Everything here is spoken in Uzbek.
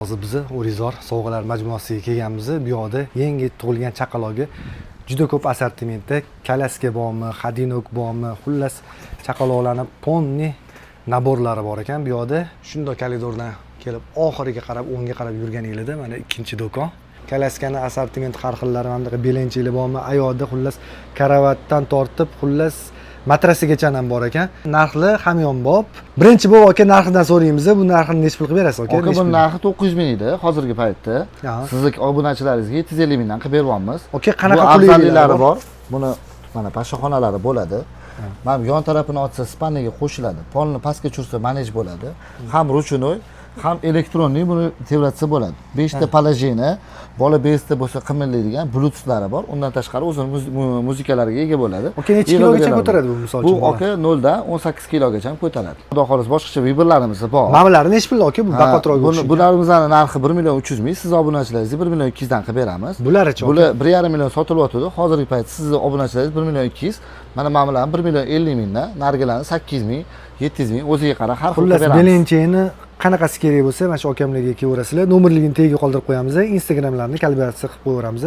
Hozir biz O'rizor sovg'alar majmuasiga kelganmiz. Bu yoqda yangi tug'ilgan chaqaloqga juda ko'p assortimentda kalaska bormi, xadinok bormi, xullas chaqaloqlarning ponni naborlari bor ekan. Bu yoqda shunday koridordan kelib oxiriga qarab, o'ngga qarab yurganingizda mana ikkinchi do'kon. Kalaskani assortiment har xillari, mana bunaqa belanchili bormi, ayolda xullas karavatdan tortib, xullas matrasigacha ham bor ekan. Narxi hamyonbop. Birinchi bu aka narxidan so'raymiz. Bu narxini necha pulga berasiz aka? Aka, bu narxi 900 ming edi hozirgi paytda. Sizning obunachilaringizga 750 mingdan qilib beryapmiz. Aka, qanaqa afzalliklari bor? Buni mana pashaxonalari bo'ladi. Mana yon tarafini ochsa spaniga qo'shiladi. Polni pastga tushirsa manej bo'ladi. Ham ruchnoy, ham elektronli buni tebratsa bo'ladi. 5 ta palajeni, bola bezda bo'lsa qimirlaydigan bluetooth'lari bor. Undan tashqari o'zini musikalariga ega bo'ladi. Aka, necha kilogacha ko'taradi bu misol uchun? Bu aka 0 dan 18 kilogacha ham ko'taradi. Xudo xolos boshqacha vibrlarimiz bor. Ma'lumotlar necha pul aka? Bu bahotroq o'xshaydi. Bularimizni narxi 1 million 300 ming. Siz obunachilaringizga 1 million 200 dan qilib beramiz. Bular-chi? Bular 1,5 million sotilyotdi. Hozirgi paytda sizning obunachilaringiz 1 million 200. Mana ma'mularim 1 million 50 mingdan, narigilarni 800 ming, 700 ming o'ziga qarab har xil beramiz. Xullas belencheni qanaqasi kerak bo'lsa, mana shu akamlarga kelaverasizlar. Nomerligini tagiga qoldirib qo'yamiz. Instagramlarni kalkulyatsiya qilib qo'yaveramiz.